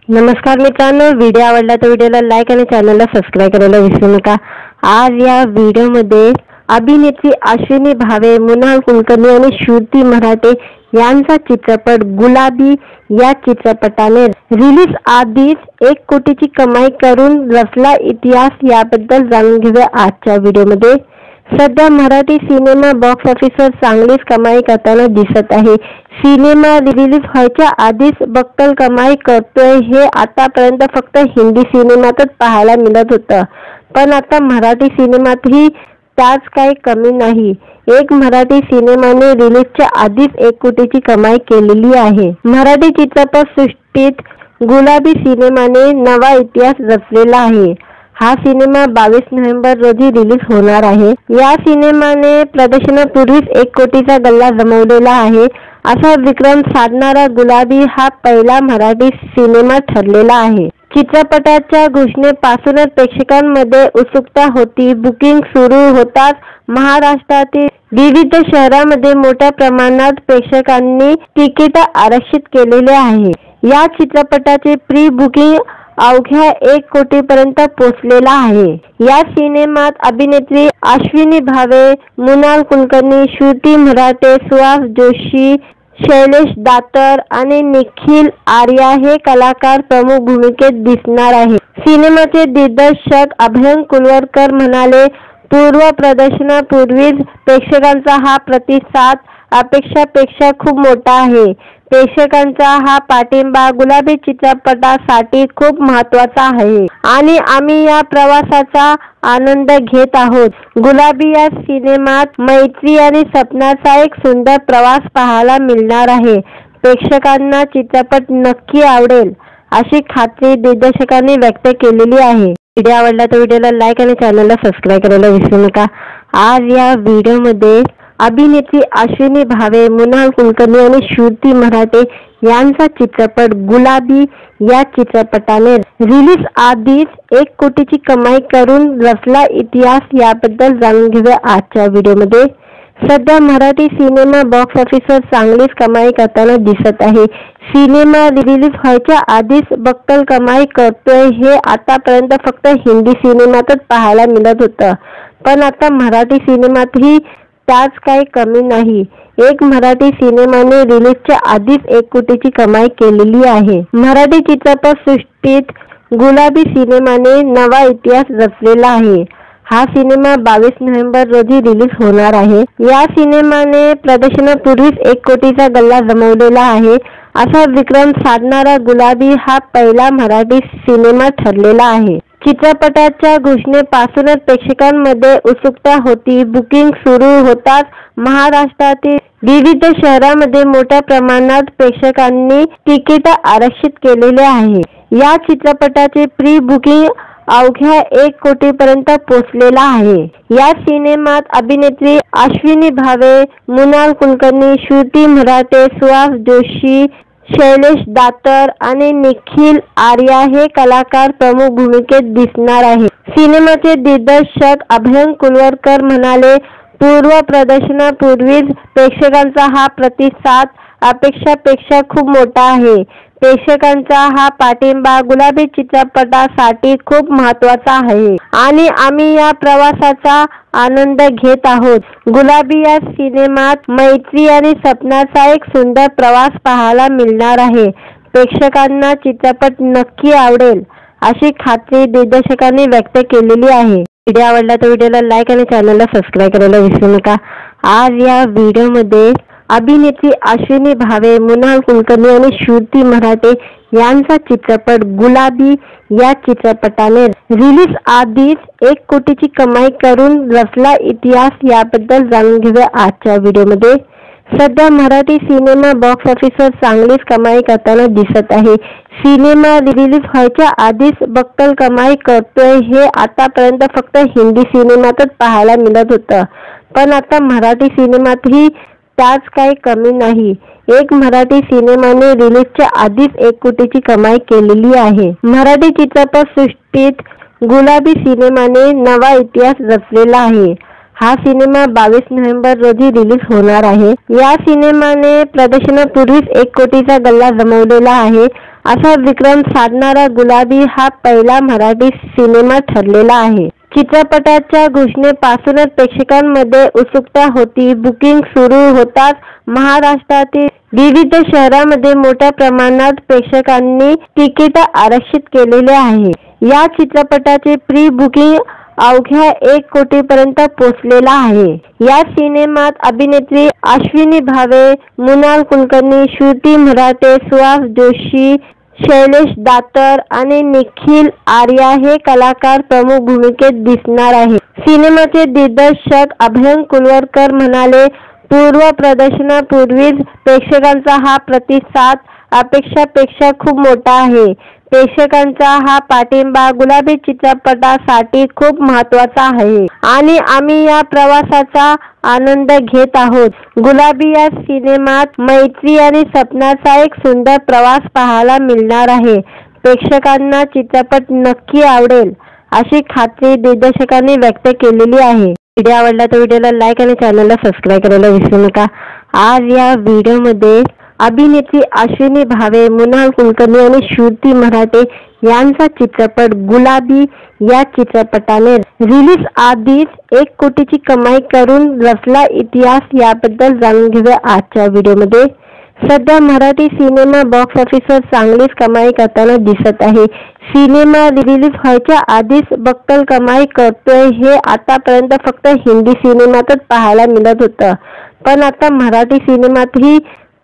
नमस्कार मित्रांनो, व्हिडिओ आवडला तर व्हिडिओला लाईक आणि चॅनलला सबस्क्राईब करायला विसरू नका। आज या व्हिडिओमध्ये अभिनेत्री अश्विनी भावे, मृणाल कुलकर्णी आणि श्रुती मराठे यांचा चित्रपट गुलाबी या चित्रपटाने रिलीज आधीच 1 कोटीची कमाई करून रचला इतिहास, याबद्दल जाणून घेऊया आजच्या व्हिडिओमध्ये। सध्या मराठी सिनेमा बॉक्स ऑफिसवर चांगलीच कमाई करताना दिसत आहे। सिनेमा रिलीज व्हायच्या आधीच बक्कल कमाई करतोय हे आतापर्यंत फक्त हिंदी सिनेमातच पाहायला मिळत होतं, पण आता मराठी सिनेमातही त्याच काही कमी नाही। एक मराठी सिनेमाने रिलीजच्या आधीच 1 कोटीची कमाई केलेली आहे। मराठी चित्रपट सृष्टीत गुलाबी सिनेमाने नवा इतिहास रचलेला आहे। हा सिनेमा 22 नोव्हेंबर रोजी रिलीज होणार आहे। या सिनेमाने प्रदर्शनापूर्वीच 1 कोटीचा गल्ला जमवलेला आहे। असा विक्रम साधणारा गुलाबी हा पहिला मराठी सिनेमा ठरलेला आहे। चित्रपटाच्या घोषणेपासूनच प्रेक्षकांमध्ये उत्सुकता होती। बुकिंग सुरू होताच महाराष्ट्रातील विविध शहरांमध्ये मोठ्या प्रमाणात प्रेक्षकांनी तिकीट आरक्षित केलेले आहे। या चित्रपटाचे प्री बुकिंग अवघ्या 1 कोटीपर्यंत पोहोचलेला आहे। या सिनेमात अभिनेत्री अश्विनी भावे, मृणाल कुलकर्णी, श्रुती मराठे, सुहास जोशी, शैलेश दातर आणि निखिल आर्या हे कलाकार प्रमुख भूमिकेत दिसणार आहेत। सिनेमाचे दिग्दर्शक अभय कुलवरकर म्हणाले, पूर्व प्रदर्शनापूर्वीच प्रेक्षकांचा हा प्रतिसाद अपेक्षापेक्षा खूप मोठा आहे। प्रेक्षकांचा हा पाठिंबा गुलाबी चित्रपटासाठी खूप महत्त्वाचा आहे आणि आम्ही या प्रवासाचा आनंद घेत आहोत। गुलाबी या सिनेमात मैत्री आणि सपनाचा एक सुंदर प्रवास पाहायला मिळणार आहे। प्रेक्षकांना चित्रपट नक्की आवडेल अशी खात्री दिग्दर्शकांनी व्यक्त केलेली आहे। व्हिडिओ आवडला तर व्हिडिओला लाईक आणि चॅनलला सबस्क्राईब करायला विसरू नका। आज या व्हिडिओमध्ये अभिनेत्री अश्विनी भावे, मृणाल कुलकर्णी आणि श्रुती मराठे यांचा चित्रपट गुलाबी या चित्रपटाने रिलीज आधीच 1 कोटीची कमाई करून रचला इतिहास, याबद्दल जाणून घेऊया आजच्या व्हिडिओमध्ये। सध्या मराठी सिनेमा बॉक्स ऑफिसवर चांगलीच कमाई करताना दिसत आहे। सिनेमा रिलीज व्हायच्या आधीच बक्कल कमाई करतोय हे आतापर्यंत फक्त हिंदी सिनेमातच पाहायला मिळत होतं, पण आता मराठी सिनेमातही त्याच काही कमी नाही। एक मराठी सिनेमाने रिलीजच्या आधीच 1 कोटीची कमाई केलेली आहे। मराठी चित्रपट सृष्टीत गुलाबी सिनेमाने नवा इतिहास रचलेला आहे। हा सिनेमा 22 नोव्हेंबर रोजी रिलीज होणार आहे। या सिनेमाने प्रदर्शनापूर्वीच 1 कोटीचा गल्ला जमवलेला आहे। असा विक्रम साधणारा गुलाबी हा पहिला मराठी सिनेमा ठरलेला आहे। चित्रपटाच्या घोषणेपासूनच प्रेक्षकांमध्ये उत्सुकता होती। बुकिंग सुरू होताच महाराष्ट्रातील विविध शहरांमध्ये मोठ्या प्रमाणात प्रेक्षकांनी तिकीट आरक्षित केलेले आहे। या चित्रपटाचे प्री बुकिंग अवघ्या 1 कोटीपर्यंत पोहोचलेला आहे। या सिनेमात अभिनेत्री अश्विनी भावे, मृणाल कुलकर्णी, श्रुती मराठे, सुहास जोशी, शैलेश दातर आणि निखिल आर्या हे कलाकार प्रमुख भूमिकेत दिसणार आहेत। सिनेमाचे दिग्दर्शक अभय कुलवरकर म्हणाले, पूर्व प्रदर्शनापूर्वीच प्रेक्षकांचा हा प्रतिसाद अपेक्षापेक्षा खूप मोठा आहे। प्रेक्षकांचा हा पाठिंबा गुलाबी चित्रपटासाठी खूप महत्त्वाचा आहे आणि आम्ही या प्रवासाचा आनंद घेत आहोत। गुलाबी या सिनेमात मैत्री आणि सपनाचा एक सुंदर प्रवास पाहायला मिळणार आहे। प्रेक्षकांना चित्रपट नक्की आवडेल अशी खात्री दिग्दर्शकांनी व्यक्त केलेली आहे। व्हिडिओ आवडला तर व्हिडिओला लाईक आणि चॅनलला सबस्क्राईब करायला विसरू नका। आज या व्हिडिओमध्ये अभिनेत्री अश्विनी भावे, मृणाल कुलकर्णी आणि श्रुती मराठे यांचा चित्रपट गुलाबी या चित्रपटाने रिलीज आधीच 1 कोटीची कमाई करून रचला इतिहास, याबद्दल जाणून घेऊया आजच्या व्हिडिओमध्ये। सध्या मराठी सिनेमा बॉक्स ऑफिसवर चांगलीच कमाई करताना दिसत आहे। सिनेमा रिलीज व्हायच्या आधीच बक्कल कमाई करतोय हे आतापर्यंत फक्त हिंदी सिनेमातच पाहायला मिळत होतं, पण आता मराठी सिनेमातही त्याच काही कमी नाही। एक मराठी सिनेमाने रिलीजच्या आधीच 1 कोटीची कमाई केलेली आहे। मराठी चित्रपट सृष्टीत गुलाबी सिनेमाने नवा इतिहास रचलेला आहे। हा सिनेमा 22 नोव्हेंबर रोजी रिलीज होणार आहे। या सिनेमाने प्रदर्शनापूर्वीच 1 कोटीचा गल्ला जमवलेला आहे। असा विक्रम साधणारा गुलाबी हा पहिला मराठी सिनेमा ठरलेला आहे। चित्रपटाच्या घोषणेपासूनच प्रेक्षकांमध्ये उत्सुकता होती। बुकिंग सुरू होताच महाराष्ट्रातील विविध शहरांमध्ये मोठ्या प्रमाणात प्रेक्षकांनी तिकीट आरक्षित केलेले आहे। या चित्रपटाचे प्री बुकिंग अवघ्या 1 कोटीपर्यंत पोहोचलेला आहे। या सिनेमात अभिनेत्री अश्विनी भावे, मृणाल कुलकर्णी, श्रुती मराठे, सुहास जोशी, शैलेश दातर आणि निखिल आर्या हे कलाकार प्रमुख भूमिकेत दिसणार आहेत। सिनेमाचे दिग्दर्शक अभय कुलवरकर म्हणाले, पूर्व प्रदर्शनापूर्वीच प्रेक्षकांचा हा प्रतिसाद अपेक्षापेक्षा खूप मोठा आहे। प्रेक्षकांचा हा पाठिंबा गुलाबी चित्रपटासाठी खूप महत्त्वाचा आहे आणि आम्ही या प्रवासाचा आनंद घेत आहोत। गुलाबी या सिनेमात मैत्री आणि सपनाचा एक सुंदर प्रवास पाहायला मिळणार आहे। प्रेक्षकांना चित्रपट नक्की आवडेल अशी खात्री दिग्दर्शकांनी व्यक्त केलेली आहे। व्हिडिओ आवडला तर व्हिडिओला लाईक आणि चॅनलला सबस्क्राईब करायला विसरू नका। आज या व्हिडिओमध्ये अभिनेत्री अश्विनी भावे, मृणाल कुलकर्णी आणि श्रुती मराठे यांचा चित्रपट गुलाबी या चित्रपटाने रिलीज आधीच 1 कोटीची कमाई करून रचला इतिहास, याबद्दल जाणून घेऊया आजच्या व्हिडिओमध्ये। सध्या मराठी सिनेमा बॉक्स ऑफिसवर चांगलीच कमाई करताना दिसत आहे। सिनेमा रिलीज व्हायच्या आधीच बक्कल कमाई करतोय हे आतापर्यंत फक्त हिंदी सिनेमातच पाहायला मिळत होतं, पण आता मराठी सिनेमातही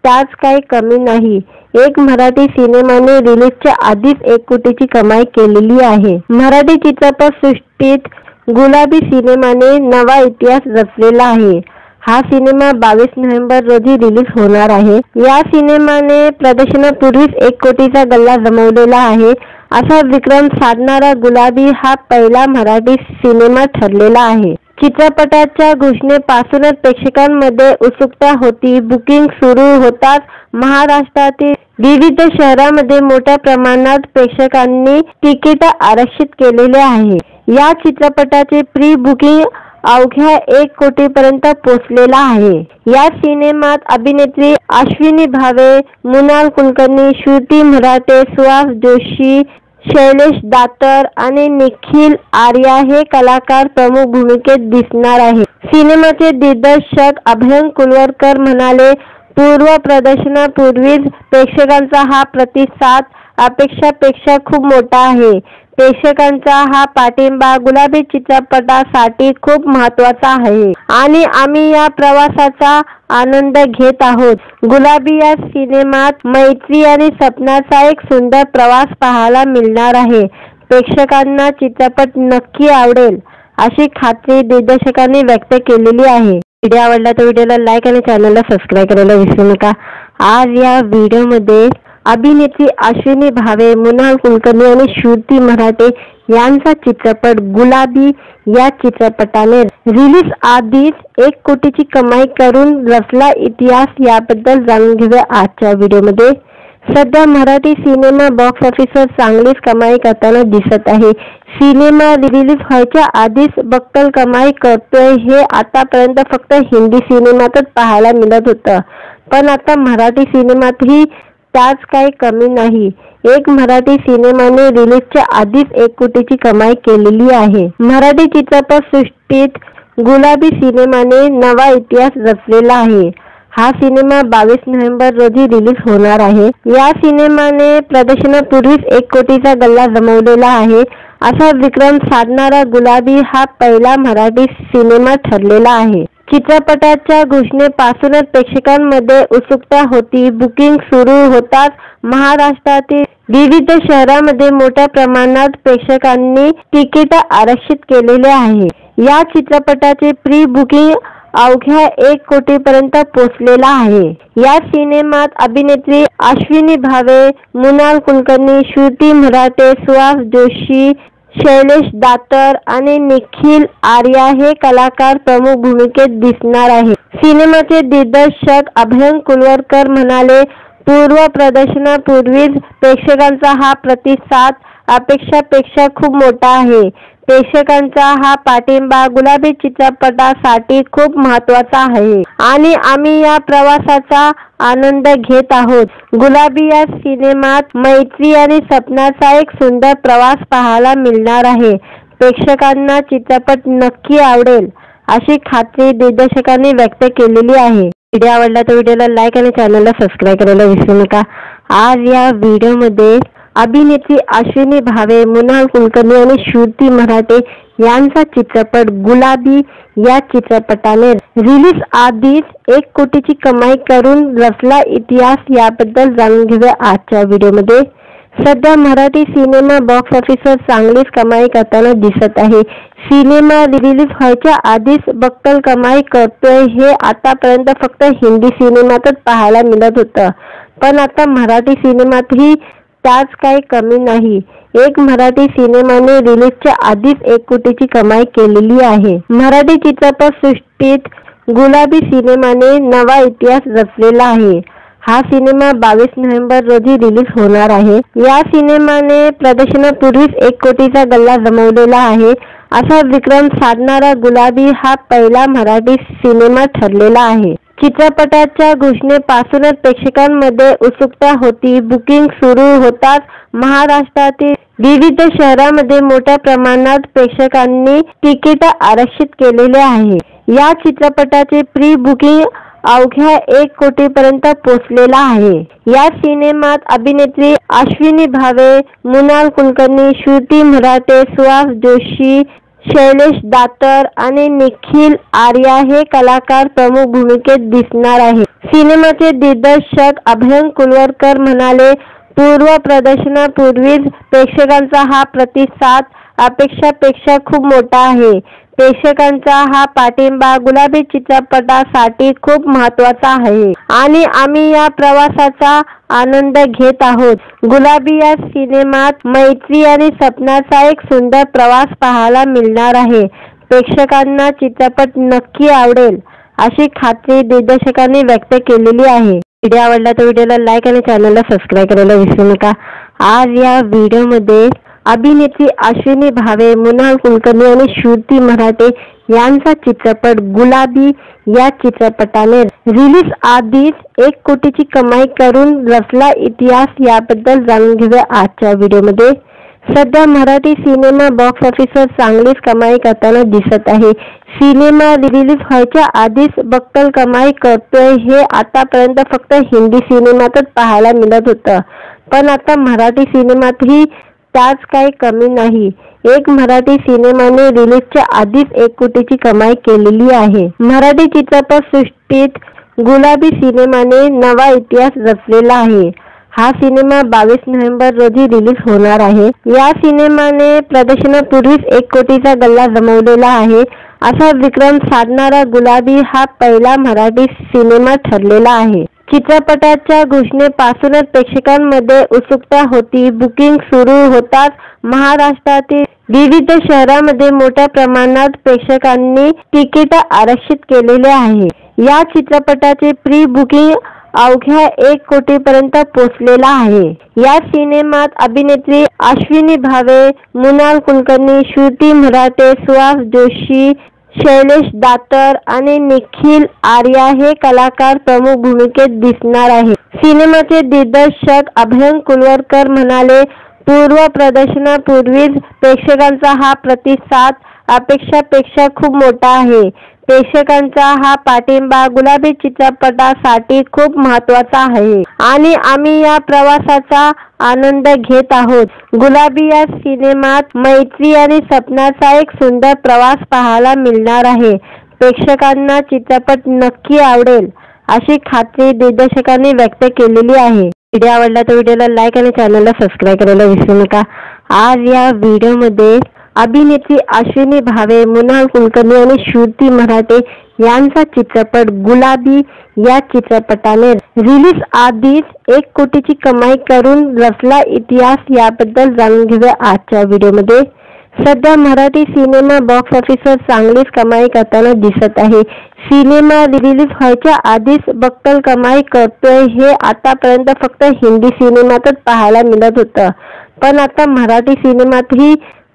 त्याच काही कमी नाही। एक मराठी सिनेमाने रिलीजच्या आधीच 1 कोटीची कमाई केलेली आहे। मराठी चित्रपट सृष्टीत गुलाबी सिनेमाने नवा इतिहास रचलेला आहे। हा सिनेमा 22 नोव्हेंबर रोजी रिलीज होणार आहे। या सिनेमाने प्रदर्शनापूर्वीच 1 कोटीचा गल्ला जमवलेला आहे। असा विक्रम साधणारा गुलाबी हा पहिला मराठी सिनेमा ठरलेला आहे। चित्रपटाच्या घोषणेपासूनच प्रेक्षकांमध्ये उत्सुकता होती। बुकिंग सुरू होताच महाराष्ट्रातील विविध शहरांमध्ये मोठ्या प्रमाणात प्रेक्षकांनी तिकीट आरक्षित केलेले आहे। या चित्रपटाचे प्री बुकिंग अवघ्या 1 कोटीपर्यंत पोहोचलेला आहे। या सिनेमात अभिनेत्री अश्विनी भावे, मृणाल कुलकर्णी, श्रुती मराठे, सुहास जोशी, शैलेश दातर आणि निखिल आर्या हे कलाकार प्रमुख भूमिकेत दिसणार आहेत। सिनेमाचे दिग्दर्शक अभय कुलवरकर म्हणाले, पूर्व प्रदर्शनापूर्वीच प्रेक्षकांचा हा प्रतिसाद अपेक्षापेक्षा खूप मोठा आहे। प्रेक्षकांचा हा पाठिंबा गुलाबी चित्रपटासाठी खूप महत्त्वाचा आहे आणि आम्ही या प्रवासाचा आनंद घेत आहोत। गुलाबी या सिनेमात मैत्री आणि सपनाचा एक सुंदर प्रवास पाहायला मिळणार आहे। प्रेक्षकांना चित्रपट नक्की आवडेल अशी खात्री दिग्दर्शकांनी व्यक्त केलेली आहे। व्हिडिओ आवडला तर व्हिडिओला लाईक आणि चॅनलला सबस्क्राईब करायला विसरू नका। आज या व्हिडिओमध्ये अभिनेत्री अश्विनी भावे, मृणाल कुलकर्णी आणि श्रुती मराठे यांचा चित्रपट गुलाबी या चित्रपटाने रिलीज आधीच 1 कोटीची कमाई करून रचला इतिहास, याबद्दल जाणून घेऊया आजच्या व्हिडिओमध्ये। सध्या मराठी सिनेमा बॉक्स ऑफिसवर चांगलीच कमाई करताना दिसत आहे। सिनेमा रिलीज व्हायच्या आधीच बक्कल कमाई करतोय हे आतापर्यंत फक्त हिंदी सिनेमातच पाहायला मिळत होतं, पण आता मराठी सिनेमातही त्याच काही कमी नाही। एक मराठी सिनेमाने रिलीजच्या आधीच 1 कोटीची कमाई केलेली आहे। मराठी चित्रपट सृष्टीत गुलाबी सिनेमाने नवा इतिहास रचलेला आहे। हा सिनेमा 22 नोव्हेंबर रोजी रिलीज होणार आहे। या सिनेमाने प्रदर्शनापूर्वीच 1 कोटीचा गल्ला जमवलेला आहे। असा विक्रम साधणारा गुलाबी हा पहिला मराठी सिनेमा ठरलेला आहे। चित्रपटाच्या घोषणेपासूनच प्रेक्षकांमध्ये उत्सुकता होती। बुकिंग सुरू होताच महाराष्ट्रातील विविध शहरांमध्ये मोठ्या प्रमाणात प्रेक्षकांनी तिकीट आरक्षित केलेले आहे। या चित्रपटाचे प्री बुकिंग अवघ्या 1 कोटीपर्यंत पोहोचलेला आहे। या सिनेमात अभिनेत्री अश्विनी भावे, मृणाल कुलकर्णी, श्रुती मराठे, सुहास जोशी, शैलेश दातर आणि निखिल आर्या हे कलाकार प्रमुख भूमिकेत दिसणार आहेत। सिनेमाचे दिग्दर्शक अभय कुलवरकर म्हणाले, पूर्व प्रदर्शनापूर्वीच प्रेक्षकांचा हा प्रतिसाद अपेक्षापेक्षा खूप मोठा आहे। प्रेक्षकांचा हा पाठिंबा गुलाबी चित्रपटासाठी खूप महत्त्वाचा आहे आणि आम्ही या प्रवासाचा आनंद घेत आहोत। गुलाबी या सिनेमात मैत्री आणि सपनाचा एक सुंदर प्रवास पाहायला मिळणार आहे। प्रेक्षकांना चित्रपट नक्की आवडेल अशी खात्री दिग्दर्शकांनी व्यक्त केलेली आहे। व्हिडिओ आवडला तर व्हिडिओला लाईक आणि चॅनलला सबस्क्राईब करायला विसरू नका। आज या व्हिडिओमध्ये अभिनेत्री अश्विनी भावे, मृणाल कुलकर्णी आणि श्रुती मराठे यांचा चित्रपट गुलाबी या चित्रपटाने रिलीज आधीच 1 कोटीची कमाई करून रचला इतिहास, याबद्दल जाणून घेऊया आजच्या व्हिडिओमध्ये। सध्या मराठी सिनेमा बॉक्स ऑफिसवर चांगलीच कमाई करताना दिसत आहे। सिनेमा रिलीज व्हायच्या आधीच बक्कल कमाई करतोय हे आतापर्यंत फक्त हिंदी सिनेमातच पाहायला मिळत होतं, पण आता मराठी सिनेमातही त्याच काही कमी नाही। एक मराठी सिनेमाने रिलीजच्या आधीच 1 कोटीची कमाई केलेली आहे। मराठी चित्रपट सृष्टीत गुलाबी सिनेमाने नवा इतिहास रचलेला आहे। हा सिनेमा 22 नोव्हेंबर रोजी रिलीज होणार आहे। या सिनेमाने प्रदर्शनापूर्वीच 1 कोटीचा गल्ला जमवलेला आहे। असा विक्रम साधणारा गुलाबी हा पहिला मराठी सिनेमा ठरलेला आहे। चित्रपटाच्या घोषणेपासूनच प्रेक्षकांमध्ये उत्सुकता होती। बुकिंग सुरू होताच महाराष्ट्रातील विविध शहरांमध्ये मोठ्या प्रमाणात प्रेक्षकांनी तिकीट आरक्षित केलेले आहे। या चित्रपटाचे प्री बुकिंग अवघ्या 1 कोटीपर्यंत पोहोचलेला आहे। या सिनेमात अभिनेत्री अश्विनी भावे, मृणाल कुलकर्णी, श्रुती मराठे, सुहास जोशी, शैलेश दातर आणि निखिल आर्या हे कलाकार प्रमुख भूमिकेत दिसणार आहे। सिनेमाचे दिग्दर्शक अभय कुलवरकर म्हणाले, पूर्व प्रदर्शनापूर्वीच प्रेक्षकांचा हा प्रतिसाद अपेक्षापेक्षा खूप मोठा आहे। प्रेक्षकांचा हा पाठिंबा गुलाबी चित्रपटासाठी खूप महत्त्वाचा आहे आणि आम्ही या प्रवासाचा आनंद घेत आहोत। गुलाबी या सिनेमात मैत्री आणि सपनाचा एक सुंदर प्रवास पाहायला मिळणार आहे। प्रेक्षकांना चित्रपट नक्की आवडेल अशी खात्री दिग्दर्शकांनी व्यक्त केलेली आहे। व्हिडिओ आवडला तर व्हिडिओला लाईक आणि चॅनलला सबस्क्राईब करायला विसरू नका। आज या व्हिडिओमध्ये अभिनेत्री अश्विनी भावे, मृणाल कुलकर्णी आणि श्रुती मराठे यांचा चित्रपट गुलाबी या चित्रपटाने रिलीज आधीच 1 कोटीची कमाई करून रचला इतिहास, याबद्दल जाणून घेऊया आजच्या व्हिडिओमध्ये। सध्या मराठी सिनेमा बॉक्स ऑफिसवर चांगलीच कमाई करताना दिसत आहे। सिनेमा रिलीज व्हायच्या आधीच बक्कल कमाई करतोय हे आतापर्यंत फक्त हिंदी सिनेमातच पाहायला मिळत होतं, पण आता मराठी सिनेमातही त्याच काही कमी नाही। एक मराठी सिनेमाने रिलीजच्या आधीच 1 कोटीची कमाई केलेली आहे। मराठी चित्रपट सृष्टीत गुलाबी सिनेमाने नवा इतिहास रचलेला आहे। हा सिनेमा 22 नोव्हेंबर रोजी रिलीज होणार आहे। या सिनेमाने प्रदर्शनापूर्वीच 1 कोटीचा गल्ला जमवलेला आहे। असा विक्रम साधणारा गुलाबी हा पहिला मराठी सिनेमा ठरलेला आहे। चित्रपटाच्या घोषणेपासूनच प्रेक्षकांमध्ये उत्सुकता होती। बुकिंग सुरू होताच महाराष्ट्रातील विविध शहरांमध्ये मोठ्या प्रमाणात प्रेक्षकांनी तिकीट आरक्षित केलेले आहे। या चित्रपटाचे प्री बुकिंग अवघ्या 1 कोटीपर्यंत पोहोचलेला आहे। या सिनेमात अभिनेत्री अश्विनी भावे, मृणाल कुलकर्णी, श्रुती मराठे, सुहास जोशी, शैलेश दातर आणि निखिल आर्या हे कलाकार प्रमुख भूमिकेत दिसणार आहे। सिनेमाचे दिग्दर्शक अभय कुलवरकर म्हणाले, पूर्व प्रदर्शनापूर्वीच प्रेक्षकांचा हा प्रतिसाद अपेक्षापेक्षा खूप मोठा आहे। प्रेक्षकांचा हा पाठिंबा गुलाबी चित्रपटासाठी खूप महत्त्वाचा आहे आणि आम्ही या प्रवासाचा आनंद घेत आहोत। गुलाबी या सिनेमात मैत्री आणि सपनाचा एक सुंदर प्रवास पाहायला मिळणार आहे। प्रेक्षकांना चित्रपट नक्की आवडेल अशी खात्री दिग्दर्शकांनी व्यक्त केलेली आहे। व्हिडिओ आवडला तर व्हिडिओला लाईक आणि चॅनलला सबस्क्राईब करायला विसरू नका। आज या व्हिडिओमध्ये अभिनेत्री अश्विनी भावे, मृणाल कुलकर्णी आणि श्रुती मराठे यांचा चित्रपट गुलाबी या चित्रपटाने रिलीज आधीच 1 कोटीची कमाई करून रचला इतिहास, याबद्दल जाणून घेऊया आजच्या व्हिडिओमध्ये। सध्या मराठी सिनेमा बॉक्स ऑफिसवर चांगलीच कमाई करताना दिसत आहे। सिनेमा रिलीज व्हायच्या आधीच बक्कल कमाई करतोय हे आतापर्यंत फक्त हिंदी सिनेमातच पाहायला मिळत होतं, पण आता मराठी सिनेमातही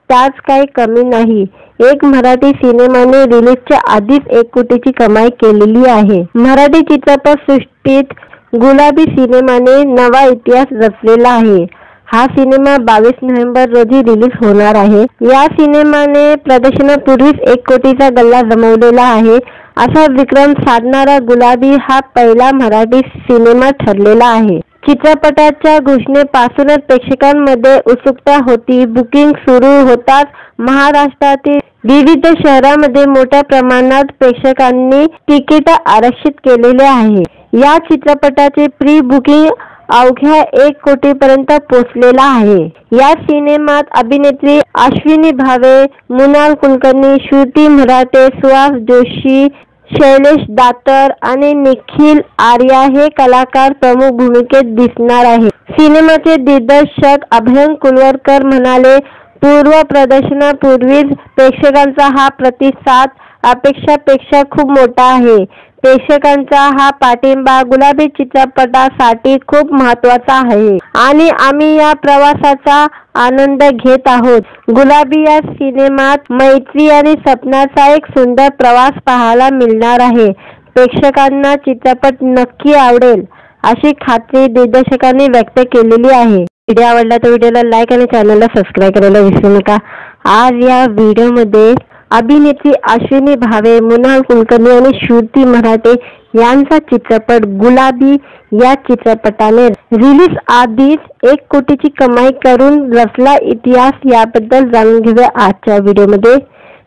त्याच काही कमी नाही. एक मराठी सिनेमाने रिलीजच्या आधीच 1 कोटीची कमाई केलेली आहे. मराठी चित्रपट सृष्टीत गुलाबी सिनेमाने नवा इतिहास रचलेला आहे. हा सिनेमा 22 नोव्हेंबर रोजी रिलीज होणार आहे. या सिनेमाने प्रदर्शनापूर्वीच 1 कोटीचा गल्ला जमवलेला आहे. असा विक्रम साधणारा गुलाबी हा पहिला मराठी सिनेमा ठरलेला आहे. चित्रपटाच्या घोषणेपासूनच प्रेक्षकांमध्ये उत्सुकता होती. बुकिंग सुरू होताच महाराष्ट्रातील विविध शहरांमध्ये मोठ्या प्रमाणात प्रेक्षकांनी तिकीट आरक्षित केलेले आहे. या चित्रपटाचे प्री बुकिंग अवघ्या 1 कोटीपर्यंत पोहोचलेला आहे. या सिनेमात अभिनेत्री अश्विनी भावे, मृणाल कुलकर्णी, श्रुती मराठे, सुहास जोशी, शैलेश दातर आणि निखिल आर्या हे कलाकार प्रमुख भूमिकेत दिसणार आहे. सिनेमाचे दिग्दर्शक अभय कुलवरकर म्हणाले, पूर्व प्रदर्शनापूर्वीच प्रेक्षकांचा हा प्रतिसाद अपेक्षापेक्षा खूप मोठा आहे. प्रेक्षकांचा हा पाठिंबा गुलाबी चित्रपटासाठी खूप महत्त्वाचा आहे आणि आम्ही या प्रवासाचा आनंद घेत आहोत. गुलाबी या सिनेमात मैत्री आणि सपनाचा एक सुंदर प्रवास पाहायला मिळणार आहे. प्रेक्षकांना चित्रपट नक्की आवडेल अशी खात्री दिग्दर्शकांनी व्यक्त केलेली आहे. व्हिडिओ आवडला तर व्हिडिओला लाईक आणि चॅनलला सबस्क्राईब करायला विसरू नका. आज या व्हिडिओमध्ये अभिनेत्री अश्विनी भावे, मृणाल कुलकर्णी आणि श्रुती मराठे यांचा चित्रपट गुलाबी या चित्रपटाने रिलीज आधीच 1 कोटीची कमाई करून रचला इतिहास, याबद्दल जाणून घेऊया आजच्या व्हिडिओमध्ये.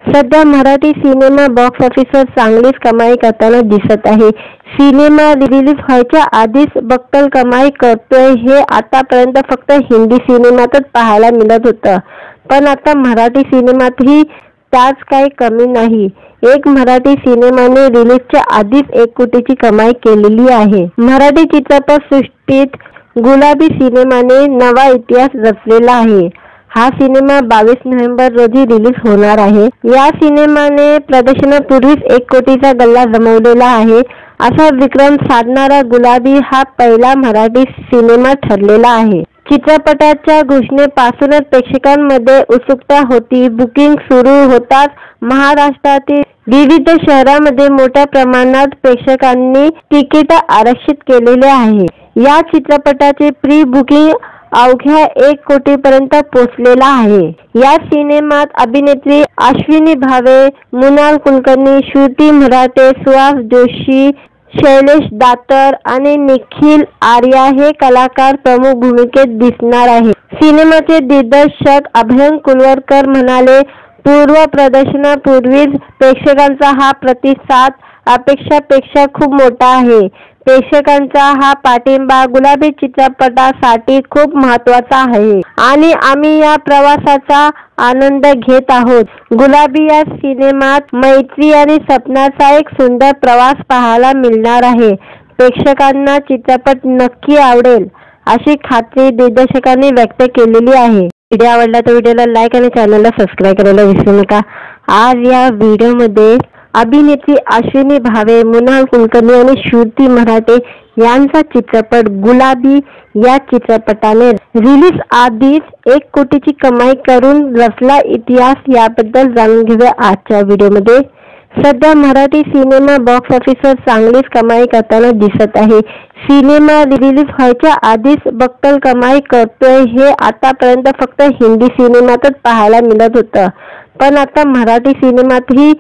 सध्या मराठी सिनेमा बॉक्स ऑफिसवर चांगलीच कमाई करताना दिसत आहे. सिनेमा रिलीज व्हायच्या आधीच बक्कल कमाई करतोय. हे आतापर्यंत फक्त हिंदी सिनेमातच पाहायला मिळत होतं, पण आता मराठी सिनेमातही त्याच काही कमी नाही. एक मराठी सिनेमाने रिलीजच्या आधीच 1 कोटीची कमाई केलेली आहे. मराठी चित्रपट सृष्टीत गुलाबी सिनेमाने नवा इतिहास रचलेला आहे. हा सिनेमा 22 नोव्हेंबर रोजी रिलीज होणार आहे. या सिनेमाने प्रदर्शनापूर्वीच 1 कोटीचा गल्ला जमवलेला आहे. असा विक्रम साधणारा गुलाबी हा पहिला मराठी सिनेमा ठरलेला आहे. चित्रपटाच्या घोषणेपासूनच प्रेक्षकांमध्ये उत्सुकता होती. बुकिंग सुरू होताच महाराष्ट्रातील विविध शहरांमध्ये मोठ्या प्रमाणात प्रेक्षकांनी तिकीट आरक्षित केलेले आहे. या चित्रपटाचे प्री बुकिंग अवघ्या 1 कोटीपर्यंत पोहोचलेला आहे. या सिनेमात अभिनेत्री अश्विनी भावे, मृणाल कुलकर्णी, श्रुती मराठे, सुहास जोशी, शैलेश दातर आणि निखिल आर्या हे कलाकार प्रमुख भूमिकेत दिसणार आहे. सिनेमाचे दिग्दर्शक अभय कुलवरकर म्हणाले, पूर्व प्रदर्शनापूर्वीच प्रेक्षकांचा हा प्रतिसाद अपेक्षापेक्षा खूप मोठा आहे. प्रेक्षकांचा हा पाठिंबा गुलाबी चित्रपटासाठी खूप महत्त्वाचा आहे आणि आम्ही या प्रवासाचा आनंद घेत आहोत. गुलाबी या सिनेमात मैत्री आणि सपनाचा एक सुंदर प्रवास पाहायला मिळणार आहे. प्रेक्षकांना चित्रपट नक्की आवडेल अशी खात्री दिग्दर्शकांनी व्यक्त केलेली आहे. व्हिडिओ आवडला तर व्हिडिओला लाईक आणि चॅनलला सबस्क्राईब करायला विसरू नका. आज या व्हिडिओमध्ये अभिनेत्री अश्विनी भावे, मृणाल कुलकर्णी आणि श्रुती मराठे यांचा चित्रपट गुलाबी या चित्रपटाने रिलीज आधीच 1 कोटीची कमाई करून रचला इतिहास, याबद्दल जाणून घेऊया आजच्या व्हिडिओमध्ये. सध्या मराठी सिनेमा बॉक्स ऑफिसवर चांगलीच कमाई करताना दिसत आहे. सिनेमा रिलीज व्हायच्या आधीच बक्कल कमाई करतोय. हे आतापर्यंत फक्त हिंदी सिनेमातच पाहायला मिळत होतं, पण आता मराठी सिनेमातही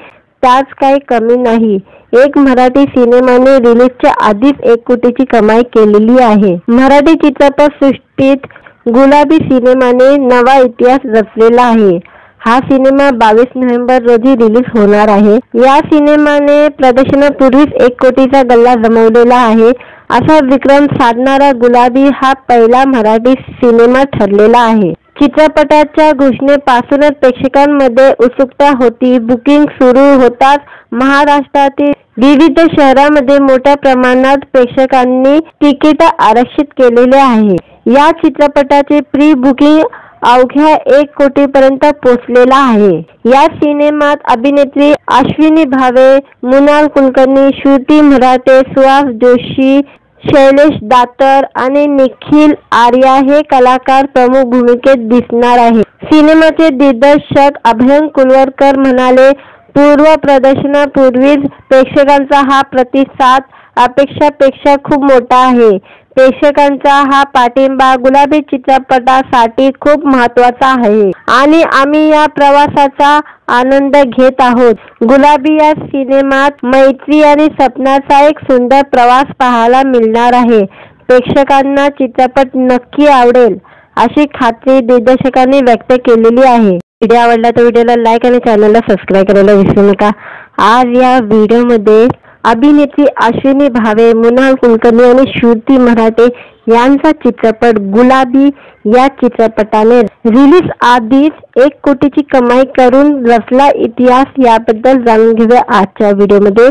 त्याच काही कमी नाही. एक मराठी सिनेमाने रिलीजच्या आधीच 1 कोटीची कमाई केलेली आहे. मराठी चित्रपट सृष्टीत गुलाबी सिनेमाने नवा इतिहास रचलेला आहे. हा सिनेमा 22 नोव्हेंबर रोजी रिलीज होणार आहे. या सिनेमाने प्रदर्शनापूर्वीच 1 कोटीचा गल्ला जमवलेला आहे. असा विक्रम साधणारा गुलाबी हा पहिला मराठी सिनेमा ठरलेला आहे. चित्रपटाच्या घोषणेपासूनच प्रेक्षकांमध्ये उत्सुकता होती. बुकिंग सुरू होताच महाराष्ट्रातील विविध शहरांमध्ये मोठ्या प्रमाणात प्रेक्षकांनी तिकीट आरक्षित केलेले आहे. या चित्रपटाचे प्री बुकिंग अवघ्या 1 कोटीपर्यंत पोहोचलेला आहे. या सिनेमात अभिनेत्री अश्विनी भावे, मृणाल कुलकर्णी, श्रुती मराठे, सुहास जोशी, शैलेश दातर आणि निखिल आर्या हे कलाकार प्रमुख भूमिकेत दिसणार आहे. सिनेमाचे दिग्दर्शक अभयंकर कुलवरकर म्हणाले, पूर्व प्रदर्शनापूर्वीच प्रेक्षकांचा हा प्रतिसाद अपेक्षापेक्षा खूप मोठा आहे. प्रेक्षकांचा हा पाठिंबा गुलाबी चित्रपटासाठी खूप महत्त्वाचा आहे आणि आम्ही या प्रवासाचा आनंद घेत आहोत. गुलाबी या सिनेमात मैत्री आणि सपनाचा एक सुंदर प्रवास पाहायला मिळणार आहे. प्रेक्षकांना चित्रपट नक्की आवडेल अशी खात्री दिग्दर्शकांनी व्यक्त केलेली आहे. व्हिडिओ आवडला तर व्हिडिओला लाईक आणि चॅनलला सबस्क्राईब करायला विसरू नका. आज या व्हिडिओमध्ये अभिनेत्री अश्विनी भावे, मृणाल कुलकर्णी आणि श्रुती मराठे यांचा चित्रपट गुलाबी या चित्रपटाने रिलीज आधीच 1 कोटीची कमाई करून रचला इतिहास, याबद्दल जाणून घेऊया आजच्या व्हिडिओमध्ये.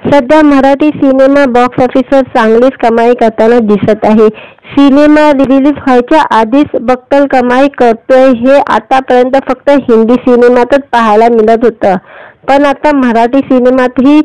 सध्या मराठी सिनेमा बॉक्स ऑफिसवर चांगलीच कमाई करताना दिसत आहे. सिनेमा रिलीज व्हायच्या आधीच बक्कल कमाई करतोय हे आतापर्यंत फक्त हिंदी सिनेमातच पाहायला मिळत होतं, पण आता मराठी सिनेमातही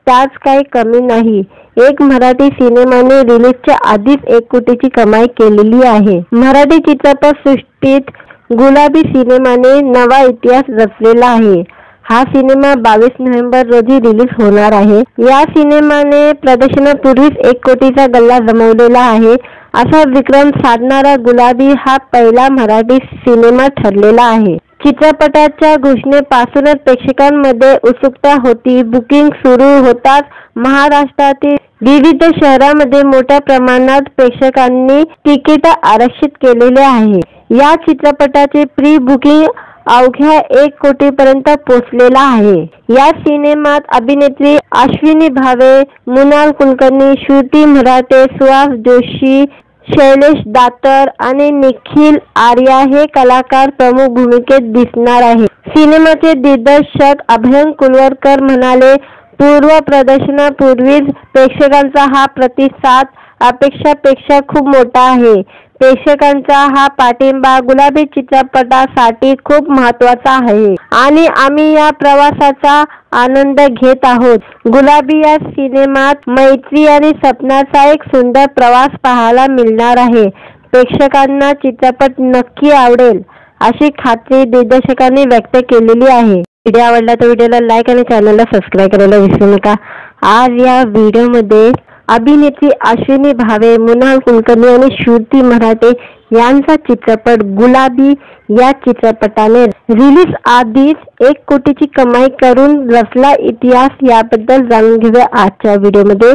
त्याच काही कमी नाही. एक मराठी सिनेमाने रिलीजच्या आधीच 1 कोटीची कमाई केलेली आहे. मराठी चित्रपट सृष्टीत गुलाबी सिनेमाने नवा इतिहास रचलेला आहे. हा सिनेमा 22 नोव्हेंबर रोजी रिलीज होणार आहे. या सिनेमाने प्रदर्शनापूर्वीच 1 कोटीचा गल्ला जमवलेला आहे. असा विक्रम साधणारा गुलाबी हा पहिला मराठी सिनेमा ठरलेला आहे. चित्रपटाच्या घोषणेपासूनच प्रेक्षकांमध्ये उत्सुकता होती. बुकिंग सुरू होताच महाराष्ट्रातील विविध शहरांमध्ये मोठ्या प्रमाणात प्रेक्षकांनी तिकीट आरक्षित केलेले आहे. या चित्रपटाचे प्री बुकिंग अवघ्या 1 कोटीपर्यंत पोहोचलेला आहे. या सिनेमात अभिनेत्री अश्विनी भावे, मृणाल कुलकर्णी, श्रुती मराठे, सुहास जोशी, शैलेश दातर आणि निखिल आर्या हे कलाकार प्रमुख भूमिकेत दिसणार आहे. सिनेमाचे दिग्दर्शक अभयंकर कुलवरकर म्हणाले, पूर्व प्रदर्शनापूर्वीच प्रेक्षकांचा हा प्रतिसाद अपेक्षापेक्षा खूप मोठा आहे. प्रेक्षकांचा हा पाठिंबा गुलाबी चित्रपटासाठी खूप महत्त्वाचा आहे आणि आम्ही या प्रवासाचा आनंद घेत आहोत. गुलाबी या सिनेमात मैत्री आणि सपनाचा एक सुंदर प्रवास पाहायला मिळणार आहे. प्रेक्षकांना चित्रपट नक्की आवडेल अशी खात्री दिग्दर्शकांनी व्यक्त केलेली आहे. व्हिडिओ आवडला तर व्हिडिओला लाईक आणि चॅनलला सबस्क्राईब करायला विसरू नका. आज या व्हिडिओमध्ये अभिनेत्री अश्विनी भावे, मृणाल कुलकर्णी आणि श्रुती मराठे यांचा चित्रपट गुलाबी या चित्रपटाने रिलीज आधीच 1 कोटीची कमाई करून रचला इतिहास, याबद्दल जाणून घेऊया आजच्या व्हिडिओमध्ये.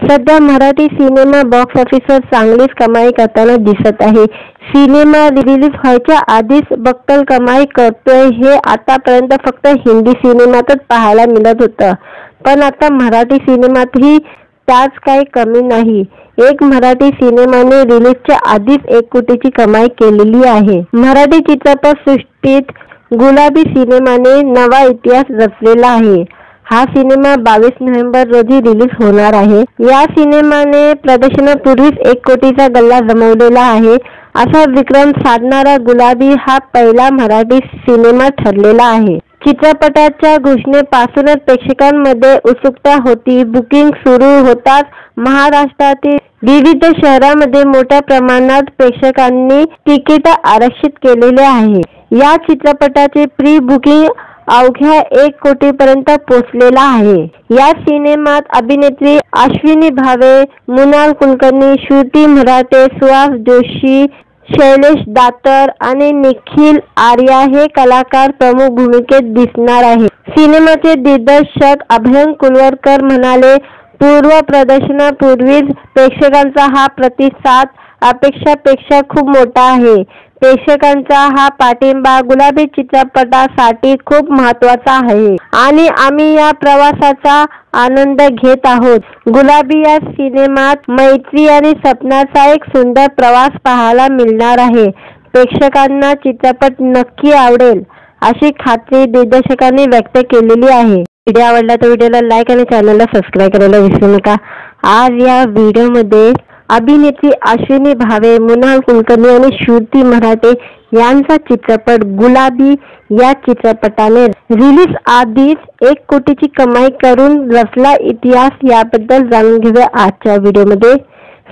सध्या मराठी सिनेमा बॉक्स ऑफिसवर चांगलीच कमाई करताना दिसत आहे. सिनेमा रिलीज व्हायच्या आधीच बक्कल कमाई करतोय हे आतापर्यंत फक्त हिंदी सिनेमातच पाहायला मिळत होतं, पण आता मराठी सिनेमातही त्याच काही कमी नाही. एक मराठी सिनेमाने रिलीजच्या आधीच 1 कोटीची कमाई केलेली आहे. मराठी चित्रपट सृष्टीत गुलाबी सिनेमाने नवा इतिहास रचलेला आहे. हा सिनेमा 22 नोव्हेंबर रोजी रिलीज होणार आहे. या सिनेमाने प्रदर्शनापूर्वीच 1 कोटीचा गल्ला जमवलेला आहे. असा विक्रम साधणारा गुलाबी हा पहिला मराठी सिनेमा ठरलेला आहे. चित्रपटाच्या घोषणेपासूनच प्रेक्षकांमध्ये उत्सुकता होती. बुकिंग सुरू होताच महाराष्ट्रातील विविध शहरांमध्ये मोठ्या प्रमाणात प्रेक्षकांनी तिकीट आरक्षित केलेले आहे. या चित्रपटाचे प्री बुकिंग अवघ्या 1 कोटीपर्यंत पोहोचलेला आहे. या सिनेमात अभिनेत्री अश्विनी भावे, मृणाल कुलकर्णी, श्रुती मराठे, सुहास जोशी, शैलेश दातर आणि निखिल आर्या हे कलाकार प्रमुख भूमिकेत दिसणार आहे. सिनेमाचे दिग्दर्शक अभयंकर कुलवरकर म्हणाले, पूर्व प्रदर्शनापूर्वीच प्रेक्षकांचा हा प्रतिसाद अपेक्षापेक्षा खूप मोठा आहे. प्रेक्षकांचा हा पाठिंबा गुलाबी चित्रपटासाठी खूप महत्त्वाचा आहे आणि आम्ही या प्रवासाचा आनंद घेत आहोत. गुलाबी या सिनेमात मैत्री आणि सपनाचा एक सुंदर प्रवास पाहायला मिळणार आहे. प्रेक्षकांना चित्रपट नक्की आवडेल अशी खात्री दिग्दर्शकांनी व्यक्त केलेली आहे. व्हिडिओ आवडला तर व्हिडिओला लाईक आणि चॅनलला सबस्क्राईब करायला विसरू नका. आज या व्हिडिओमध्ये अभिनेत्री अश्विनी भावे, मृणाल कुलकर्णी आणि श्रुती मराठे यांचा चित्रपट गुलाबी या चित्रपटाने रिलीज आधीच 1 कोटीची कमाई करून रचला इतिहास, याबद्दल जाणून घेऊया आजच्या व्हिडिओमध्ये.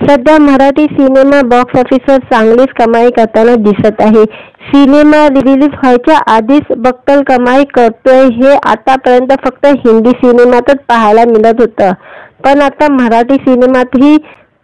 सध्या मराठी सिनेमा बॉक्स ऑफिसवर चांगलीच कमाई करताना दिसत आहे. सिनेमा रिलीज व्हायच्या आधीच बक्कल कमाई करतोय हे आतापर्यंत फक्त हिंदी सिनेमातच पाहायला मिळत होतं, पण आता मराठी सिनेमातही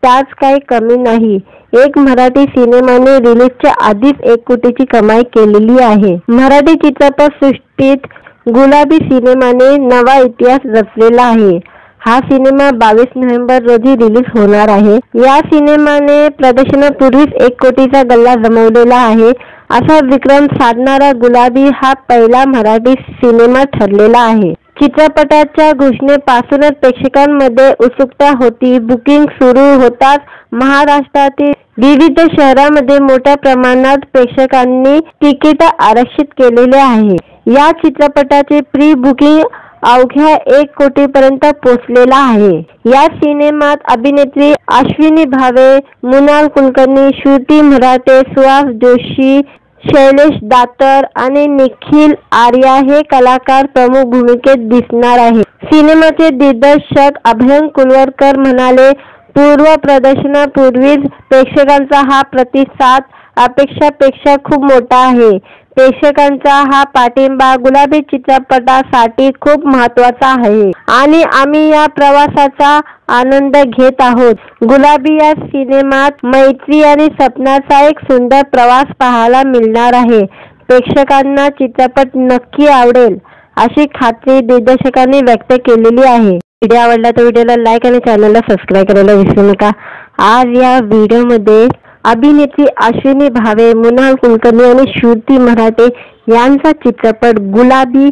त्याच काही कमी नाही. एक मराठी सिनेमाने रिलीजच्या आधीच 1 कोटीची कमाई केलेली आहे. मराठी चित्रपट सृष्टीत गुलाबी सिनेमाने नवा इतिहास रचलेला आहे. हा सिनेमा 22 नोव्हेंबर रोजी रिलीज होणार आहे. या सिनेमाने प्रदर्शनापूर्वीच 1 कोटीचा गल्ला जमवलेला आहे. असा विक्रम साधणारा गुलाबी हा पहिला मराठी सिनेमा ठरलेला आहे. चित्रपटाच्या घोषणेपासूनच प्रेक्षकांमध्ये उत्सुकता होती. बुकिंग सुरू होताच महाराष्ट्रातील विविध शहरांमध्ये मोठ्या प्रमाणात प्रेक्षकांनी तिकीट आरक्षित केलेले आहे. या चित्रपटाचे प्री बुकिंग अवघ्या 1 कोटीपर्यंत पोहोचलेला आहे. या सिनेमात अभिनेत्री अश्विनी भावे, मृणाल कुलकर्णी, श्रुती मराठे, सुहास जोशी, शैलेश दातर आणि निखिल आर्या हे कलाकार प्रमुख भूमिकेत दिसणार आहेत. सिनेमाचे दिग्दर्शक अभय कुलवरकर म्हणाले, पूर्व प्रदर्शनापूर्वीच प्रेक्षकांचा हा प्रतिसाद अपेक्षापेक्षा खूप मोठा आहे. प्रेक्षकांचा हा पाठिंबा गुलाबी चित्रपटासाठी खूप महत्त्वाचा आहे आणि आम्ही या प्रवासाचा आनंद घेत आहोत. गुलाबी या सिनेमात मैत्री आणि सपनाचा एक सुंदर प्रवास पाहायला मिळणार आहे. प्रेक्षकांना चित्रपट नक्की आवडेल अशी खात्री दिग्दर्शकांनी व्यक्त केलेली आहे. व्हिडिओ आवडला तर व्हिडिओला लाईक आणि चॅनलला सबस्क्राईब करायला विसरू नका. आज या व्हिडिओमध्ये अभिनेत्री अश्विनी भावे, मृणाल कुलकर्णी आणि श्रुती मराठे यांचा चित्रपट गुलाबी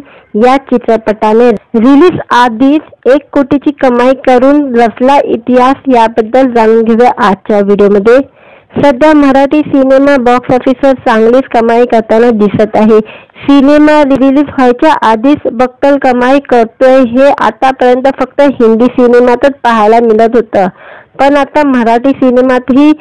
या चित्रपटाने रिलीज आधीच 1 कोटीची कमाई करून रचला इतिहास, याबद्दल जाणून घेऊया आजच्या व्हिडिओमध्ये. सध्या मराठी सिनेमा बॉक्स ऑफिसवर चांगलीच कमाई करताना दिसत आहे. सिनेमा रिलीज व्हायच्या आधीच बक्कल कमाई करतोय हे आतापर्यंत फक्त हिंदी सिनेमातच पाहायला मिळत होतं, पण आता मराठी सिनेमातही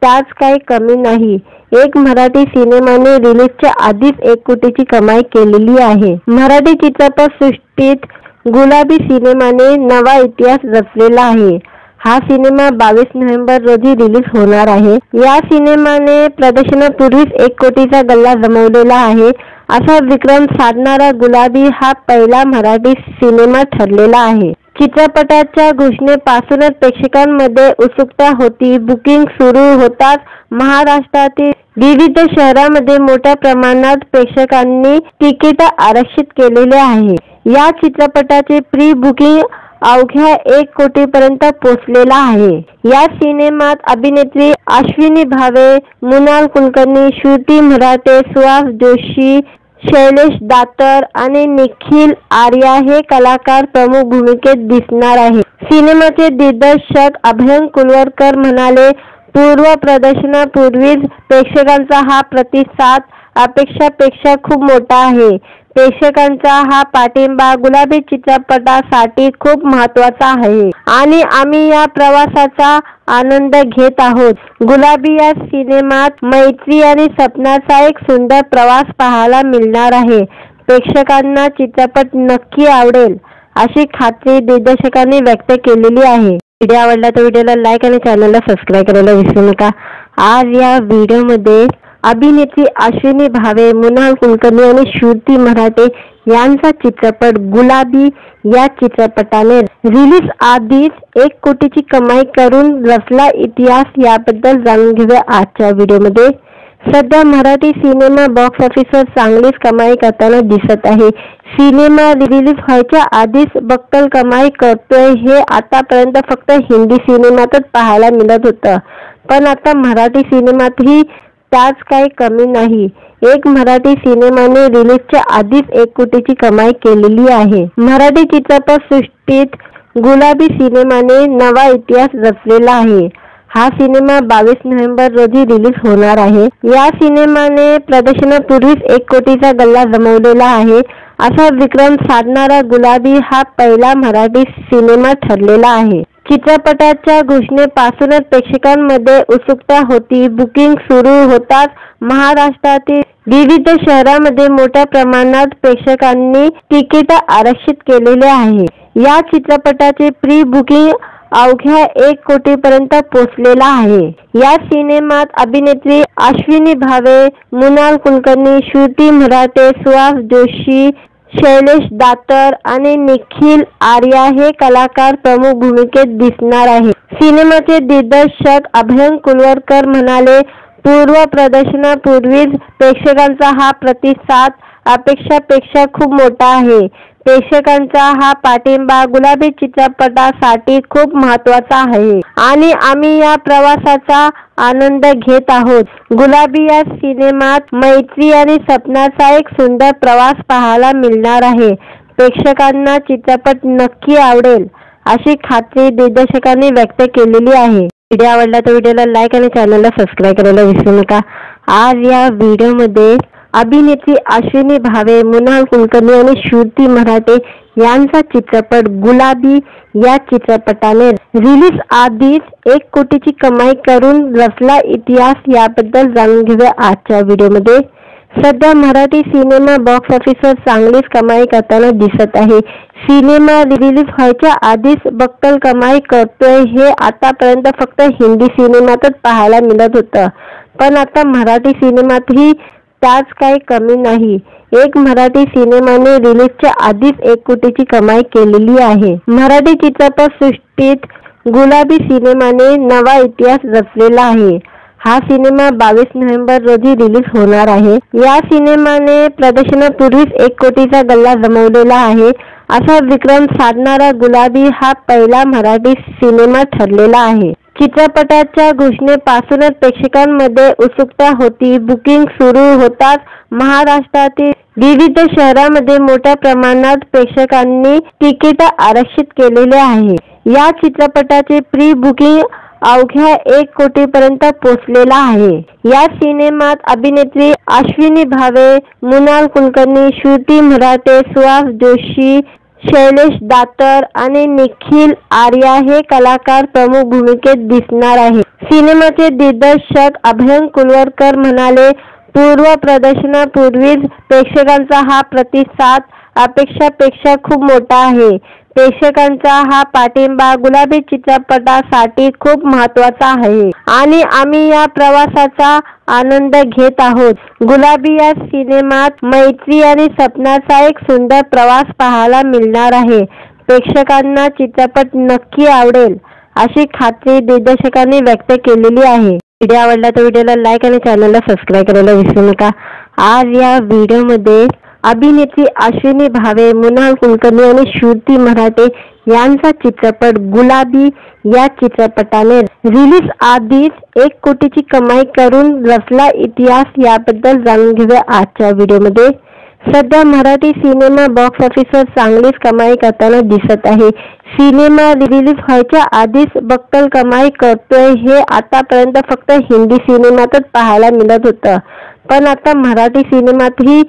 त्याच काही कमी नाही. एक मराठी सिनेमाने रिलीजच्या आधीच 1 कोटीची कमाई केलेली आहे. मराठी चित्रपट सृष्टीत गुलाबी सिनेमाने नवा इतिहास रचलेला आहे. हा सिनेमा 22 नोव्हेंबर रोजी रिलीज होणार आहे. या सिनेमाने प्रदर्शनापूर्वीच 1 कोटीचा गल्ला जमवलेला आहे. असा विक्रम साधणारा गुलाबी हा पहिला मराठी सिनेमा ठरलेला आहे. चित्रपटाच्या घोषणेपासूनच प्रेक्षकांमध्ये उत्सुकता होती. बुकिंग सुरू होताच महाराष्ट्रातील विविध शहरांमध्ये मोठ्या प्रमाणात प्रेक्षकांनी तिकीट आरक्षित केलेले आहे. या चित्रपटाचे प्री बुकिंग अवघ्या 1 कोटीपर्यंत पोहोचलेला आहे. या सिनेमात अभिनेत्री अश्विनी भावे, मृणाल कुलकर्णी, श्रुती मराठे, सुहास जोशी, शैलेश दातर आणि निखिल आर्या हे कलाकार प्रमुख भूमिकेत दिसणार आहेत. सिनेमाचे दिग्दर्शक अभय कुलवरकर म्हणाले, पूर्व प्रदर्शनापूर्वीच प्रेक्षकांचा हा प्रतिसाद अपेक्षापेक्षा खूप मोठा आहे. प्रेक्षकांचा हा पाठिंबा गुलाबी चित्रपटासाठी खूप महत्त्वाचा आहे आणि आम्ही या प्रवासाचा आनंद घेत आहोत. गुलाबी या सिनेमात मैत्री आणि सपनाचा एक सुंदर प्रवास पाहायला मिळणार आहे. प्रेक्षकांना चित्रपट नक्की आवडेल अशी खात्री दिग्दर्शकांनी व्यक्त केलेली आहे. व्हिडिओ आवडला तर व्हिडिओला लाईक आणि चॅनलला सबस्क्राईब करायला विसरू नका. आज या व्हिडिओमध्ये अभिनेत्री अश्विनी भावे, मृणाल कुलकर्णी आणि श्रुती मराठे यांचा चित्रपट गुलाबी या चित्रपटाने रिलीज आधीच 1 कोटीची कमाई करून रचला इतिहास, याबद्दल जाणून घेऊया आजच्या व्हिडिओमध्ये. सध्या मराठी सिनेमा बॉक्स ऑफिसवर चांगलीच कमाई करताना दिसत आहे. सिनेमा रिलीज व्हायच्या आधीच बक्कल कमाई करतोय हे आतापर्यंत फक्त हिंदी सिनेमातच पाहायला मिळत होतं, पण आता मराठी सिनेमातही त्याच काही कमी नाही. एक मराठी सिनेमाने रिलीजच्या आधीच 1 कोटीची कमाई केलेली आहे. मराठी चित्रपट सृष्टीत गुलाबी सिनेमाने नवा इतिहास रचलेला आहे. हा सिनेमा 22 नोव्हेंबर रोजी रिलीज होणार आहे. या सिनेमाने प्रदर्शनापूर्वीच 1 कोटीचा गल्ला जमवलेला आहे. असा विक्रम साधणारा गुलाबी हा पहिला मराठी सिनेमा ठरलेला आहे. चित्रपटाच्या घोषणेपासूनच प्रेक्षकांमध्ये उत्सुकता होती. बुकिंग सुरू होताच महाराष्ट्रातील विविध शहरांमध्ये मोठ्या प्रमाणात प्रेक्षकांनी तिकीट आरक्षित केलेले आहे. या चित्रपटाचे प्री बुकिंग अवघ्या 1 कोटीपर्यंत पोहोचलेला आहे। या सिनेमात अभिनेत्री अश्विनी भावे, मृणाल कुलकर्णी, श्रुती मराठे, सुहास जोशी, शैलेश दातर आणि निखिल आर्या हे कलाकार प्रमुख भूमिकेत दिसणार आहे। सिनेमाचे दिग्दर्शक अभय कुलवरकर म्हणाले, पूर्व प्रदर्शनापूर्वीच प्रेक्षकांचा हा प्रतिसाद अपेक्षापेक्षा खूप मोठा आहे। प्रेक्षकांचा हा पाठिंबा गुलाबी चित्रपटासाठी खूप महत्त्वाचा आहे आणि आम्ही या प्रवासाचा आनंद घेत आहोत। गुलाबी या सिनेमात मैत्री आणि सपनाचा एक सुंदर प्रवास पाहायला मिळणार आहे। प्रेक्षकांना चित्रपट नक्की आवडेल अशी खात्री दिग्दर्शकांनी व्यक्त केलेली आहे। व्हिडिओ आवडला तर व्हिडिओला लाईक आणि चॅनलला सबस्क्राईब करायला विसरू नका। आज या व्हिडिओमध्ये अभिनेत्री अश्विनी भावे, मृणाल कुलकर्णी आणि श्रुती मराठे यांचा चित्रपट गुलाबी या चित्रपटाने रिलीज आधीच 1 कोटीची कमाई करून रचला इतिहास, याबद्दल जाणून घेऊया आजच्या व्हिडिओमध्ये। सध्या मराठी सिनेमा बॉक्स ऑफिसवर चांगलीच कमाई करताना दिसत आहे। सिनेमा रिलीज व्हायच्या आधीच बक्कल कमाई करतोय हे आतापर्यंत फक्त हिंदी सिनेमातच पाहायला मिळत होतं, पण आता मराठी सिनेमातही त्याच काही कमी नाही। एक मराठी सिनेमाने रिलीजच्या आधीच 1 कोटीची कमाई केलेली आहे। मराठी चित्रपट सृष्टीत गुलाबी सिनेमाने नवा इतिहास रचलेला आहे। हा सिनेमा 22 नोव्हेंबर रोजी रिलीज होणार आहे। या सिनेमाने प्रदर्शनापूर्वीच 1 कोटीचा गल्ला जमवलेला आहे। असा विक्रम साधणारा गुलाबी हा पहिला मराठी सिनेमा ठरलेला आहे। चित्रपटाच्या घोषणेपासूनच प्रेक्षकांमध्ये उत्सुकता होती। बुकिंग सुरू होताच महाराष्ट्रातील विविध शहरांमध्ये मोठ्या प्रमाणात प्रेक्षकांनी तिकीट आरक्षित केलेले आहे। या चित्रपटाचे प्री बुकिंग अवघ्या 1 कोटीपर्यंत पोहोचलेला आहे। या सिनेमात अभिनेत्री अश्विनी भावे, मृणाल कुलकर्णी, श्रुती मराठे, सुहास जोशी, शैलेश दातर आणि निखिल आर्या हे कलाकार प्रमुख भूमिकेत दिसणार आहे। सिनेमाचे दिग्दर्शक अभय कुलवरकर म्हणाले, पूर्व प्रदर्शनापूर्वीच प्रेक्षकांचा हा प्रतिसाद अपेक्षापेक्षा खूप मोठा आहे। प्रेक्षकांचा हा पाठिंबा गुलाबी चित्रपटासाठी खूप महत्त्वाचा आहे आणि आम्ही या प्रवासाचा आनंद घेत आहोत। गुलाबी या सिनेमात मैत्री आणि सपनाचा एक सुंदर प्रवास पाहायला मिळणार आहे। प्रेक्षकांना चित्रपट नक्की आवडेल अशी खात्री दिग्दर्शकांनी व्यक्त केलेली आहे। व्हिडिओ आवडला तर व्हिडिओला लाईक आणि चॅनलला सबस्क्राईब करायला विसरू नका। आज या व्हिडिओमध्ये अभिनेत्री अश्विनी भावे, मृणाल कुलकर्णी आणि श्रुती मराठे यांचा चित्रपट गुलाबी या चित्रपटाने रिलीज आधीच 1 कोटीची कमाई करून रचला इतिहास, याबद्दल जाणून घेऊया आजच्या व्हिडिओमध्ये। सध्या मराठी सिनेमा बॉक्स ऑफिसवर चांगलीच कमाई करताना दिसत आहे। सिनेमा रिलीज व्हायच्या आधीच बक्कल कमाई करतोय हे आतापर्यंत फक्त हिंदी सिनेमातच पाहायला मिळत होतं, पण आता मराठी सिनेमातही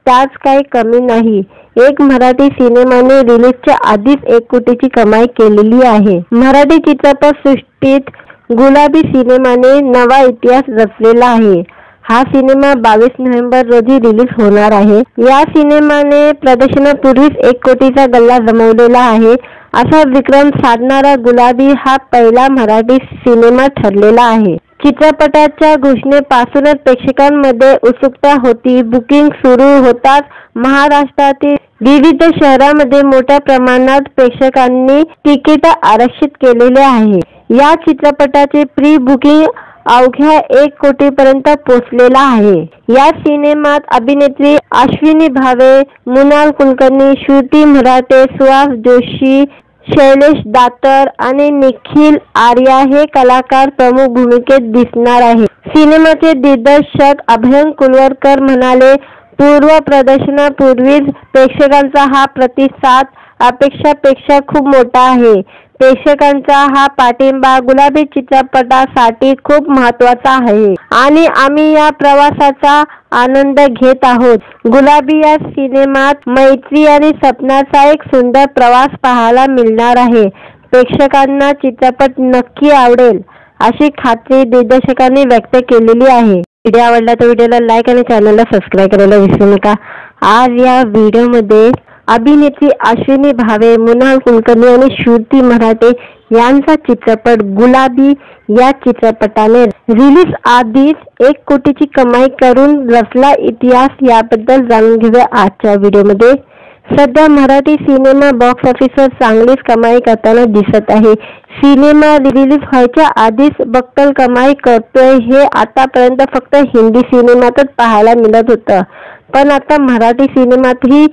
त्याच काही कमी नाही। एक मराठी सिनेमाने रिलीजच्या आधीच 1 कोटीची कमाई केलेली आहे। मराठी चित्रपट सृष्टीत गुलाबी सिनेमाने नवा इतिहास रचलेला आहे। हा सिनेमा 22 नोव्हेंबर रोजी रिलीज होणार आहे। या सिनेमाने प्रदर्शनापूर्वीच 1 कोटीचा गल्ला जमवलेला आहे। असा विक्रम साधणारा गुलाबी हा पहिला मराठी सिनेमा ठरलेला आहे। चित्रपटाच्या घोषणेपासूनच प्रेक्षकांमध्ये उत्सुकता होती। बुकिंग सुरू होताच महाराष्ट्रातील विविध शहरांमध्ये मोठ्या प्रमाणात प्रेक्षकांनी तिकीट आरक्षित केलेले आहे। या चित्रपटाचे प्री बुकिंग अवघ्या 1 कोटीपर्यंत पोहोचलेला आहे। या सिनेमात अभिनेत्री अश्विनी भावे, मृणाल कुलकर्णी, श्रुती मराठे, सुहास जोशी, शैलेश दातर आणि निखिल आर्या हे कलाकार प्रमुख भूमिकेत दिसणार आहे। सिनेमाचे दिग्दर्शक अभय कुलवरकर म्हणाले, पूर्व प्रदर्शनापूर्वीच प्रेक्षकांचा हा प्रतिसाद अपेक्षापेक्षा खूप मोठा आहे। प्रेक्षकांचा हा पाठिंबा गुलाबी चित्रपटासाठी खूप महत्त्वाचा आहे आणि आम्ही या प्रवासाचा आनंद घेत आहोत। गुलाबी या सिनेमात मैत्री आणि सपनाचा एक सुंदर प्रवास पाहायला मिळणार आहे। प्रेक्षकांना चित्रपट नक्की आवडेल अशी खात्री दिग्दर्शकांनी व्यक्त केलेली आहे। व्हिडिओ आवडला तर व्हिडिओला लाईक आणि चॅनलला सबस्क्राईब करायला विसरू नका। आज या व्हिडिओमध्ये अभिनेत्री अश्विनी भावे, मृणाल कुलकर्णी आणि श्रुती मराठे यांचा चित्रपट गुलाबी या चित्रपटाने रिलीज आधीच 1 कोटीची कमाई करून रचला इतिहास, याबद्दल जाणून घेऊया आजच्या व्हिडिओमध्ये। सध्या मराठी सिनेमा बॉक्स ऑफिसवर चांगलीच कमाई करताना दिसत आहे। सिनेमा रिलीज व्हायच्या आधीच बक्कल कमाई करतोय हे आतापर्यंत फक्त हिंदी सिनेमातच पाहायला मिळत होतं, पण आता मराठी सिनेमातही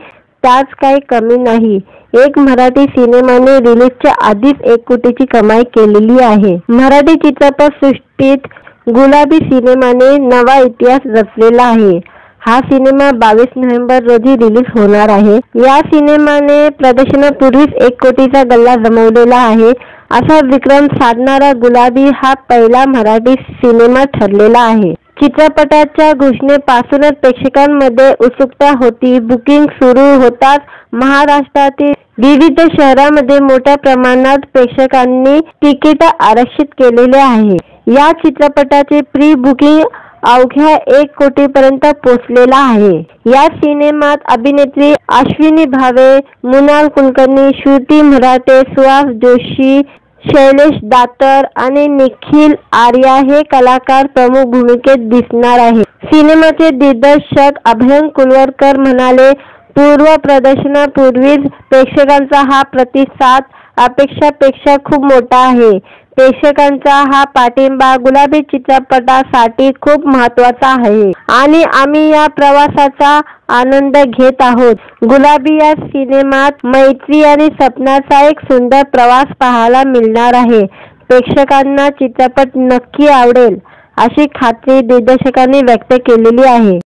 त्याच काही कमी नाही। एक मराठी सिनेमाने रिलीजच्या आधीच 1 कोटीची कमाई केलेली आहे। मराठी चित्रपट सृष्टीत गुलाबी सिनेमाने नवा इतिहास रचलेला आहे। हा सिनेमा 22 नोव्हेंबर रोजी रिलीज होणार आहे। या सिनेमाने प्रदर्शनापूर्वीच 1 कोटीचा गल्ला जमवलेला आहे। असा विक्रम साधणारा गुलाबी हा पहिला मराठी सिनेमा ठरलेला आहे। चित्रपटाच्या घोषणेपासूनच प्रेक्षकांमध्ये उत्सुकता होती। बुकिंग सुरू होताच महाराष्ट्रातील विविध शहरांमध्ये मोठ्या प्रमाणात प्रेक्षकांनी तिकीट आरक्षित केलेले आहे। या चित्रपटाचे प्री बुकिंग अवघ्या 1 कोटीपर्यंत पोहोचलेला आहे। या सिनेमात अभिनेत्री अश्विनी भावे, मृणाल कुलकर्णी, श्रुती मराठे, सुहास जोशी, शैलेश दातर आणि निखिल आर्या हे कलाकार प्रमुख भूमिकेत दिसणार आहेत। सिनेमाचे दिग्दर्शक अभय कुलवरकर म्हणाले, पूर्व प्रदर्शनापूर्वीच प्रेक्षकांचा हा प्रतिसाद अपेक्षापेक्षा खूप मोठा आहे। प्रेक्षकांचा हा पाठिंबा गुलाबी चित्रपटासाठी खूप महत्त्वाचा आहे आणि आम्ही या प्रवासाचा आनंद घेत आहोत। गुलाबी या सिनेमात मैत्री आणि सपनाचा एक सुंदर प्रवास पाहायला मिळणार आहे। प्रेक्षकांना चित्रपट नक्की आवडेल अशी खात्री दिग्दर्शकांनी व्यक्त केलेली आहे।